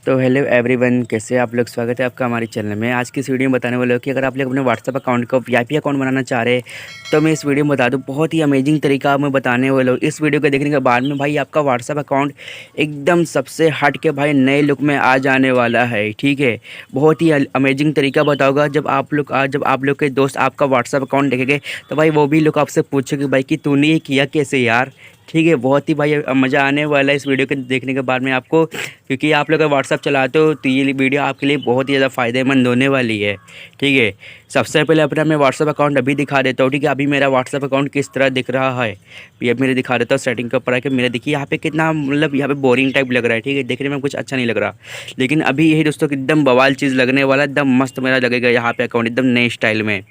तो hello everyone, कैसे आप लोग। स्वागत है आपका हमारे चैनल में। आज की इस वीडियो में बताने वाले हो कि अगर आप लोग अपने व्हाट्सएप अकाउंट को वीआईपी अकाउंट बनाना चाह रहे हैं तो मैं इस वीडियो में बता दूं, बहुत ही अमेजिंग तरीका मैं बताने वाला हूं। इस वीडियो को देखने के बाद में भाई आपका व्हाट्सएप अकाउंट एकदम सबसे हट के भाई नए लुक में आ जाने वाला है। ठीक है, बहुत ही अमेजिंग तरीका बताऊँगा। जब आप लोग के दोस्त आपका व्हाट्सएप अकाउंट देखेंगे तो भाई वो भी लोग आपसे पूछेंगे भाई कि तूने ये किया कैसे यार। ठीक है, बहुत ही भाई मज़ा आने वाला है इस वीडियो के देखने के बाद में आपको, क्योंकि आप लोग अगर व्हाट्सअप चलाते हो तो ये वीडियो आपके लिए बहुत ही ज़्यादा फ़ायदेमंद होने वाली है। ठीक है, सबसे पहले अपना मैं व्हाट्सअप अकाउंट अभी दिखा देता हूँ। ठीक है, अभी मेरा व्हाट्सअप अकाउंट किस तरह दिख रहा है ये अब मेरे दिखा देता हूँ। सेटिंग के ऊपर आके मेरा देखिए यहाँ पे कितना मतलब यहाँ पे बोरिंग टाइप लग रहा है। ठीक है, देखने में कुछ अच्छा नहीं लग रहा, लेकिन अभी यही दोस्तों एकदम बवाल चीज़ लगने वाला, एकदम मस्त मेरा लगेगा यहाँ पे अकाउंट एकदम नए स्टाइल में।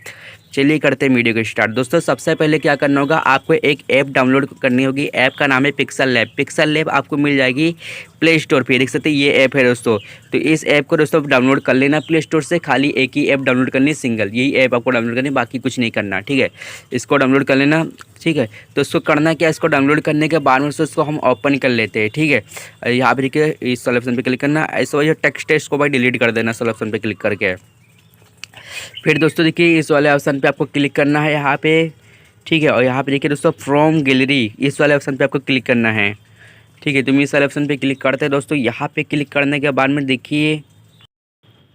चलिए करते हैं वीडियो को स्टार्ट। दोस्तों सबसे पहले क्या करना होगा, आपको एक ऐप डाउनलोड करनी होगी। ऐप का नाम है पिक्सल लैब। पिक्सल लैब आपको मिल जाएगी प्ले स्टोर पे, देख सकते हैं ये ऐप है दोस्तों। तो इस ऐप को दोस्तों डाउनलोड कर लेना प्ले स्टोर से। खाली एक ही ऐप डाउनलोड करनी है, सिंगल यही ऐप आपको डाउनलोड करनी है, बाकी कुछ नहीं करना। ठीक है, इसको डाउनलोड कर लेना। ठीक है, तो इसको करना क्या है, इसको डाउनलोड करने के बाद में इसको हम ओपन कर लेते हैं। ठीक है, यहाँ पे देखिए इस वाले ऑप्शन पे क्लिक करना। ऐसा वही टेक्स्ट है, इसको भाई डिलीट कर देना इस वाले ऑप्शन पे क्लिक करके। फिर दोस्तों देखिए इस वाले ऑप्शन पे आपको क्लिक करना है यहाँ पे। ठीक है, और यहाँ पे देखिए दोस्तों फ्रॉम गैलरी, इस वाले ऑप्शन पे आपको क्लिक करना है। ठीक है, तुम इस वाले ऑप्शन पे क्लिक करते हैं दोस्तों। यहाँ पे क्लिक करने के बाद में देखिए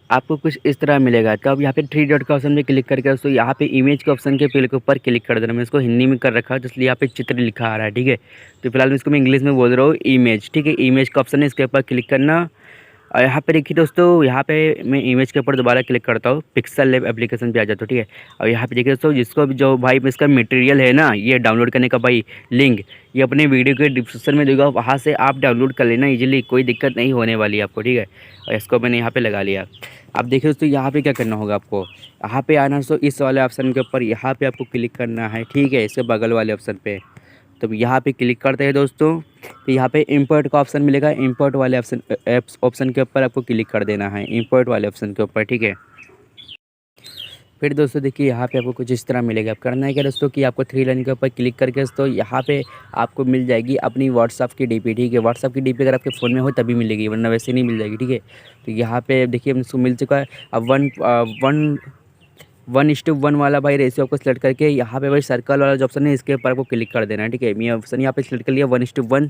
आपको कुछ इस तरह मिलेगा। तो अब यहाँ पे थ्री डॉट का ऑप्शन पे क्लिक करके दोस्तों यहाँ पे इमेज के ऑप्शन के पेड़ के ऊपर क्लिक कर देना। मैं इसको हिंदी में कर रखा है तो इसलिए यहाँ पे चित्र लिखा आ रहा है। ठीक है, तो फिलहाल इसको मैं इंग्लिश में बोल रहा हूँ इमेज। ठीक है, इमेज का ऑप्शन है, इसके ऊपर क्लिक करना। और यहाँ पे देखिए दोस्तों, यहाँ पे मैं इमेज के ऊपर दोबारा क्लिक करता हूँ, पिक्सल लैब एप्लीकेशन पे आ जाता हूँ। ठीक है, और यहाँ पे देखिए दोस्तों, जिसको भी जो भाई इसका मटेरियल है ना, ये डाउनलोड करने का भाई लिंक ये अपने वीडियो के डिस्क्रिप्शन में दूंगा, वहाँ से आप डाउनलोड कर लेना इजीली, कोई दिक्कत नहीं होने वाली है आपको। ठीक है, और इसको मैंने यहाँ पे लगा लिया। अब देखिए दोस्तों, यहाँ पे क्या करना होगा आपको, यहाँ पे आना दोस्तों, इस वाले ऑप्शन के ऊपर यहाँ पे आपको क्लिक करना है। ठीक है, इसके बगल वाले ऑप्शन पे तो यहाँ पे क्लिक करते हैं दोस्तों। तो यहाँ पे इंपोर्ट का ऑप्शन मिलेगा, इंपोर्ट वाले ऑप्शन एप्स ऑप्शन के ऊपर आपको क्लिक कर देना है, इंपोर्ट वाले ऑप्शन के ऊपर। ठीक है, फिर दोस्तों देखिए यहाँ पे आपको कुछ इस तरह मिलेगा। अब करना है क्या दोस्तों कि आपको थ्री लाइन के ऊपर क्लिक करके दोस्तों यहाँ पे आपको मिल जाएगी अपनी व्हाट्सअप की डीपी। ठीक है, व्हाट्सअप की डीपी अगर आपके फ़ोन में हो तभी मिलेगी, वरना वैसे नहीं मिल जाएगी। ठीक है, तो यहाँ पे देखिए इसको मिल चुका है। अब वन 1:1 वाला भाई रेशियो आपको सेलेक्ट करके यहाँ पे भाई सर्कल वाला जो ऑप्शन है इसके ऊपर आपको क्लिक कर देना है। ठीक है, मैं ऑप्शन यहाँ पे सेलेक्ट कर लिया 1:1,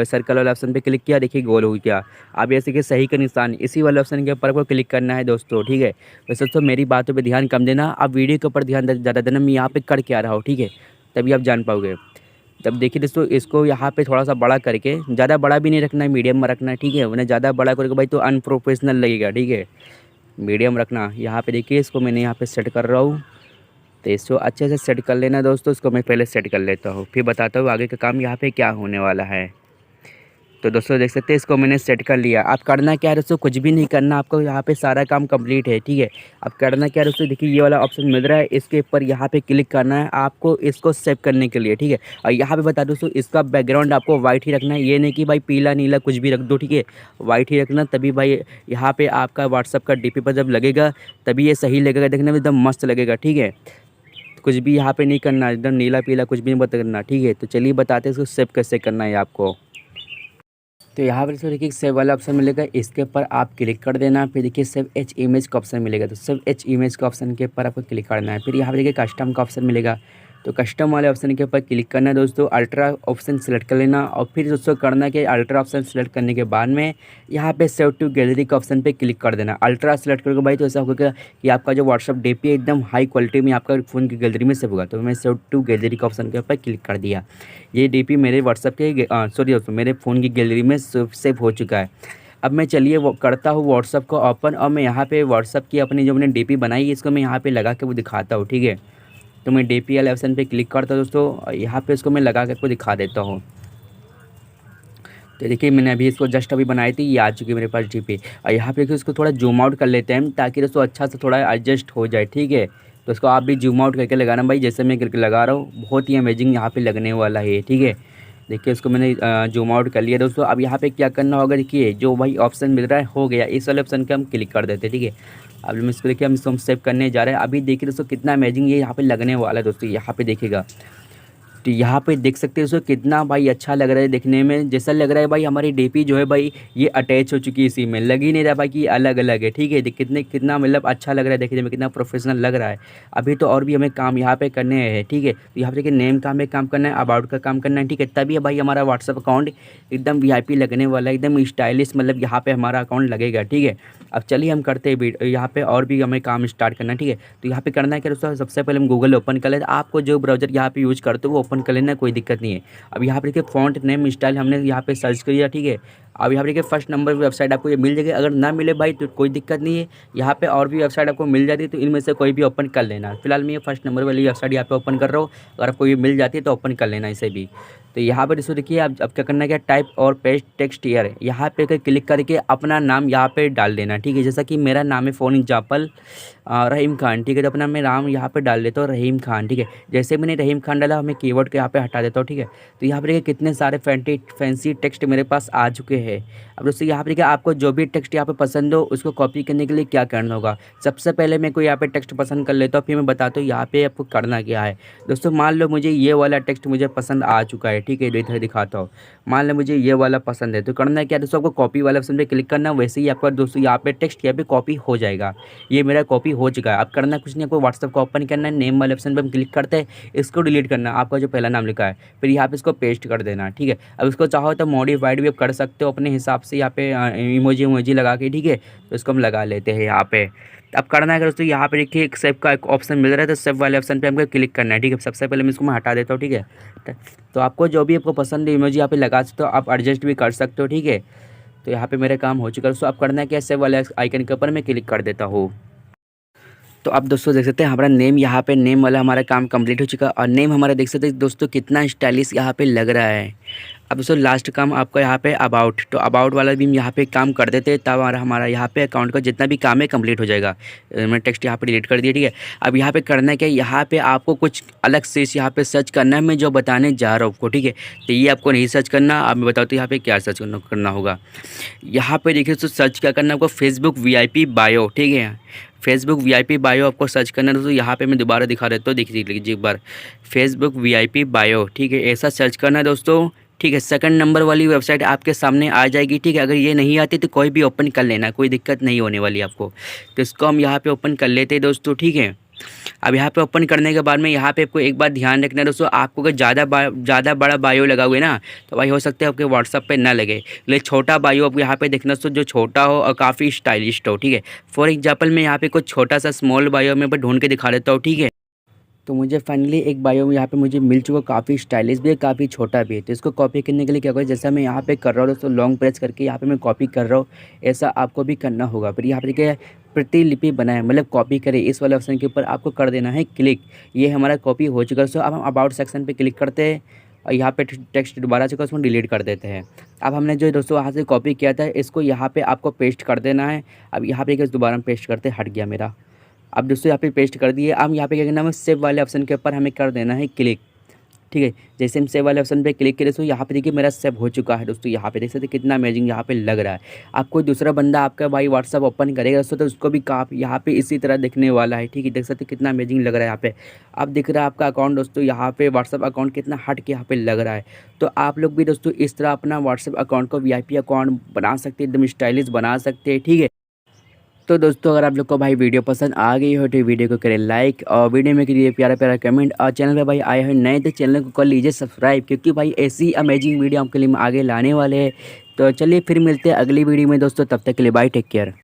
सर्कल वाला ऑप्शन पे क्लिक किया, देखिए गोल हो गया। अब ऐसे कि सही का निशान इसी वाले ऑप्शन के ऊपर आपको क्लिक करना है दोस्तों। ठीक है, वैसे दोस्तों मेरी बातों पे ध्यान कम देना, आप वीडियो के ऊपर ध्यान ज़्यादा देना, मैं यहाँ पे कर क्या रहा हूँ। ठीक है, तभी आप जान पाओगे। तब देखिए दोस्तों, इसको यहाँ पे थोड़ा सा बड़ा करके, ज़्यादा बड़ा भी नहीं रखना है, मीडियम में रखना है। ठीक है, वरना ज़्यादा बड़ा करके भाई तो अनप्रोफेशनल लगेगा। ठीक है, मीडियम रखना। यहाँ पे देखिए इसको मैंने यहाँ पे सेट कर रहा हूँ, तो इसको अच्छे से सेट कर लेना दोस्तों। इसको मैं पहले सेट कर लेता हूँ, फिर बताता हूँ आगे का काम यहाँ पे क्या होने वाला है। तो दोस्तों देख सकते हैं इसको मैंने सेट कर लिया। आप करना क्या है दोस्तों, कुछ भी नहीं करना आपको, यहाँ पे सारा काम कंप्लीट है। ठीक है, अब करना क्या है दोस्तों, देखिए ये वाला ऑप्शन मिल रहा है, इसके ऊपर यहाँ पे क्लिक करना है आपको इसको सेव करने के लिए। ठीक है, और यहाँ पे बता दोस्तों इसका बैकग्राउंड आपको वाइट ही रखना है, ये नहीं कि भाई पीला नीला कुछ भी रख दो। ठीक है, वाइट ही रखना, तभी भाई यहाँ पे आपका व्हाट्सअप का डीपी पर जब लगेगा तभी ये सही लगेगा, देखने में एकदम मस्त लगेगा। ठीक है, कुछ भी यहाँ पे नहीं करना, एकदम नीला पीला कुछ भी नहीं करना। ठीक है, तो चलिए बताते हैं इसको सेव कैसे करना है आपको। तो यहाँ पर देखिए सेव वाला ऑप्शन मिलेगा, इसके ऊपर आप क्लिक कर देना। फिर देखिए सेव एच इमेज का ऑप्शन मिलेगा, तो सेव एच इमेज का ऑप्शन के ऊपर आपको क्लिक करना है। फिर यहाँ पर देखिए कस्टम का ऑप्शन मिलेगा, तो कस्टम वाले ऑप्शन के ऊपर क्लिक करना है दोस्तों। अल्ट्रा ऑप्शन सेलेक्ट कर लेना, और फिर दोस्तों करना कि अल्ट्रा ऑप्शन सेलेक्ट करने के बाद में यहाँ पे सेव टू गैलरी का ऑप्शन पे क्लिक कर देना। अल्ट्रा सेलेक्ट करके भाई तो ऐसा होगा कि आपका जो व्हाट्सअप डीपी है एकदम हाई क्वालिटी में आपका फ़ोन की गैलरी में सेव होगा। तो मैं सेव टू गैलरी का ऑप्शन के ऊपर क्लिक कर दिया। ये डीपी मेरे व्हाट्सअप के सॉरी दोस्तों मेरे फ़ोन की गैलरी में सेव हो चुका है। अब मैं चलिए वो करता हूँ व्हाट्सअप को ओपन, और मैं यहाँ पे व्हाट्सअप की अपनी जो मैंने डीपी बनाई है इसको मैं यहाँ पे लगा के वो दिखाता हूँ। ठीक है, तो मैं डीपी वाले ऑप्शन पे क्लिक करता हूँ दोस्तों, यहाँ पे इसको मैं लगा कर दिखा देता हूँ। तो देखिए मैंने अभी इसको जस्ट अभी बनाई थी, ये आ चुकी है मेरे पास डीपी। और यहाँ पे इसको थोड़ा जूम आउट कर लेते हैं ताकि दोस्तों अच्छा से थोड़ा एडजस्ट हो जाए। ठीक है, तो इसको आप भी जूम आउट करके लगाना भाई, जैसे मैं करके लगा रहा हूँ बहुत ही अमेजिंग यहाँ पे लगने वाला है। ठीक है, देखिए इसको मैंने जूम आउट कर लिया दोस्तों। अब यहाँ पे क्या करना होगा, देखिए जो भाई ऑप्शन मिल रहा है हो गया, इस वाले ऑप्शन के हम क्लिक कर देते हैं। ठीक है, अब हम इसको देखिए हम इसको सेव करने जा रहे हैं। अभी देखिए दोस्तों कितना अमेजिंग ये यहाँ पे लगने वाला है दोस्तों, यहाँ पे देखिएगा। तो यहाँ पे देख सकते हैं दोस्तों कितना भाई अच्छा लग रहा है देखने में, जैसा लग रहा है भाई हमारी डीपी जो है भाई ये अटैच हो चुकी है इसी में, लग ही नहीं रहा भाई कि अलग अलग है। ठीक है, कितने कितना मतलब अच्छा लग रहा है देखने में, कितना प्रोफेशनल लग रहा है। अभी तो और भी हमें काम यहाँ पे करने हैं। ठीक है, तो यहाँ पे देखिए नेम का हमें काम करना है, अबाउट का काम करना है। ठीक है, तभी भाई हमारा व्हाट्सअप अकाउंट एकदम वीआईपी लगने वाला है, एकदम स्टाइलिश, मतलब यहाँ पे हमारा अकाउंट लगेगा। ठीक है, अब चलिए हम करते हैं यहाँ पे और भी हमें काम स्टार्ट करना है। ठीक है, तो यहाँ पे करना है क्या दोस्तों, सबसे पहले हम गूगल ओपन कर लेते हैं। आपको जो ब्राउजर यहाँ पे यूज़ करते हो वो ओपन कर लेना, कोई दिक्कत नहीं है। अब यहाँ पे देखिए फ़ॉन्ट नेम स्टाइल हमने यहाँ पे सर्च किया। ठीक है, अब यहाँ पे देखिए फर्स्ट नंबर वेबसाइट आपको ये मिल जाएगी। अगर ना मिले भाई तो कोई दिक्कत नहीं है, यहाँ पे और भी वेबसाइट आपको मिल जाती है, तो इनमें से कोई भी ओपन कर लेना। फिलहाल मैं ये फर्स्ट नंबर वाली वेबसाइट यहाँ पे ओपन कर रहा हूँ, अगर आपको ये मिल जाती है तो ओपन कर लेना इसे भी। तो यहाँ पर इसको देखिए अब क्या करना है, क्या टाइप और पेस्ट टेक्स्ट ईयर, यहाँ पे क्लिक करके अपना नाम यहाँ पे डाल देना। ठीक है, जैसा कि मेरा नाम है फॉर एग्जाम्पल रहीम खान। ठीक है, तो अपना मैं नाम यहाँ पे डाल देता हूँ रहीम खान। ठीक है, जैसे मैंने रहीम खान डाला मैं कीवर्ड को यहाँ पे हटा देता हूँ। ठीक है, तो यहाँ पर देखिए कितने सारे फैंसी टेक्स्ट मेरे पास आ चुके हैं। अब दोस्तों यहाँ पर देखिए आपको जो भी टेक्स्ट यहाँ पे पसंद हो उसको कॉपी करने के लिए क्या करना होगा। सबसे पहले मैं कोई यहाँ पे टेक्स्ट पसंद कर लेता हूँ, फिर मैं बताता हूँ यहाँ पे आपको करना क्या है। दोस्तों मान लो मुझे ये वाला टेक्स्ट मुझे पसंद आ चुका है। ठीक है, इधर दिखाता हूँ, मान लो मुझे ये वाला पसंद है, तो करना है क्या दोस्तों, आपको कॉपी वाला ऑप्शन पे क्लिक करना। वैसे ही आपका दोस्तों यहाँ पे टेक्स्ट यहाँ पे कॉपी हो जाएगा। ये मेरा कॉपी हो चुका है। अब करना कुछ नहीं, आपको व्हाट्सएप को ओपन करना है, नेम वाले ऑप्शन पर हम क्लिक करते हैं, इसको डिलीट करना आपका जो पहला नाम लिखा है, फिर यहाँ पे इसको पेस्ट कर देना। ठीक है, अब इसको चाहो तो मॉडिफाइड भी आप कर सकते हो अपने हिसाब से, यहाँ पे इमोजी लगा के। ठीक है, तो इसको हम लगा लेते हैं यहाँ पे। अब करना है अगर दोस्तों यहाँ पे देखिए एक सेव का एक ऑप्शन मिल रहा है, तो सेव वाले ऑप्शन पे हमको क्लिक करना है। ठीक है, सबसे पहले मैं इसको मैं हटा देता हूँ। ठीक है, तो आपको जो भी आपको पसंद है इमोजी यहाँ पे लगा सकते हो, आप एडजस्ट भी कर सकते हो। ठीक है, तो यहाँ पे मेरा काम हो चुका है दोस्तों। अब करना है क्या, सेव वाले आइकन के ऊपर मैं क्लिक कर देता हूँ। तो आप दोस्तों देख सकते हैं हमारा नेम, यहाँ पे नेम वाला हमारा काम कंप्लीट हो चुका है, और नेम हमारा देख सकते हैं दोस्तों कितना स्टाइलिश यहाँ पे लग रहा है। अब दोस्तों लास्ट काम आपका यहाँ पे अबाउट, तो अबाउट वाला भी हम यहाँ पे काम कर देते हैं, तब हमारा यहाँ पे अकाउंट का जितना भी काम है कंप्लीट हो जाएगा। मैंने टेक्स्ट यहाँ पे डिलीट कर दिया। ठीक है, अब यहाँ पे करना है क्या, यहाँ पे आपको कुछ अलग से यहाँ पे सर्च करना है, मैं जो बताने जा रहा हूँ आपको। ठीक है, तो ये आपको नहीं सर्च करना, अब मैं बताता हूँ यहाँ पे क्या सर्च करना होगा। यहाँ पे देखिए तो सर्च क्या करना है आपको, फेसबुक वीआईपी बायो। ठीक है, फेसबुक वीआईपी बायो आपको सर्च करना है दोस्तों। यहाँ पे मैं दोबारा दिखा देता हूँ, देख लीजिए एक बार, फेसबुक वीआईपी बायो। ठीक है, ऐसा सर्च करना है दोस्तों। ठीक है, सेकंड नंबर वाली वेबसाइट आपके सामने आ जाएगी। ठीक है, अगर ये नहीं आती तो कोई भी ओपन कर लेना, कोई दिक्कत नहीं होने वाली आपको। तो इसको हम यहाँ पे ओपन कर लेते हैं दोस्तों। ठीक है, अब यहाँ पे ओपन करने के बाद में यहाँ पे आपको एक बात ध्यान रखना है दोस्तों, आपको अगर ज़्यादा बड़ा बायो लगा हुआ है ना, तो भाई हो सकता है आपके व्हाट्सअप पे ना लगे, लेकिन छोटा बायो आपको यहाँ पे देखना दोस्तों, जो छोटा हो और काफ़ी स्टाइलिश हो। ठीक है, फॉर एग्जाम्पल मैं यहाँ पे कुछ छोटा सा स्मॉल बायो में ढूंढ के दिखा देता हूँ। ठीक है, तो मुझे फाइनली एक बायो में यहाँ पे मुझे मिल चुका, काफ़ी स्टाइलिश भी है, काफ़ी छोटा भी है। तो इसको कॉपी करने के लिए क्या करें, जैसा मैं यहाँ पे कर रहा हूँ दोस्तों, लॉन्ग प्रेस करके यहाँ पे मैं कॉपी कर रहा हूँ, ऐसा आपको भी करना होगा। फिर यहाँ पे देखिए प्रतिलिपि बनाए, मतलब कॉपी करें, इस वाले ऑप्शन के ऊपर आपको कर देना है क्लिक। ये हमारा कॉपी हो चुका है दोस्तों। अब हम अबाउट सेक्शन पर क्लिक करते हैं, और यहाँ पे टेक्स्ट दोबारा चुका उसको डिलीट कर देते हैं। अब हमने जो दोस्तों वहाँ से कॉपी किया था, इसको यहाँ पे आपको पेस्ट कर देना है। अब यहाँ पे दोबारा हम पेस्ट करते, हट गया मेरा। अब दोस्तों यहाँ पे पेस्ट कर दिए। अब यहाँ पे क्या करना है, सेव वाले ऑप्शन के ऊपर हमें कर देना है क्लिक। ठीक है, जैसे हम सेव वाले ऑप्शन पे क्लिक करें दोस्तों, यहाँ पे देखिए मेरा सेव हो चुका है दोस्तों। यहाँ पे देख सकते कितना अमेजिंग यहाँ पे लग रहा है। आप कोई दूसरा बंदा आपका भाई व्हाट्सअप ओपन करेगा दोस्तों, तो उसको भी काफ़ी यहाँ पे इसी तरह दिखने वाला है। ठीक है, देख सकते कितना अमेजिंग लग रहा है यहाँ पे। अब दिख रहा है आपका अकाउंट दोस्तों, यहाँ पे व्हाट्सअप अकाउंट कितना हट के यहाँ पे लग रहा है। तो आप लोग भी दोस्तों इस तरह अपना व्हाट्सअप अकाउंट को वीआईपी अकाउंट बना सकते हैं, एकदम स्टाइलिश बना सकते हैं। ठीक है, तो दोस्तों अगर आप लोग को भाई वीडियो पसंद आ गई हो तो वीडियो को करें लाइक, और वीडियो में करिए प्यारा प्यारा कमेंट, और चैनल पे भाई आए हो नए तो चैनल को कर लीजिए सब्सक्राइब, क्योंकि भाई ऐसी अमेजिंग वीडियो आपके लिए आगे लाने वाले हैं। तो चलिए फिर मिलते हैं अगली वीडियो में दोस्तों, तब तक के लिए बाय, टेक केयर।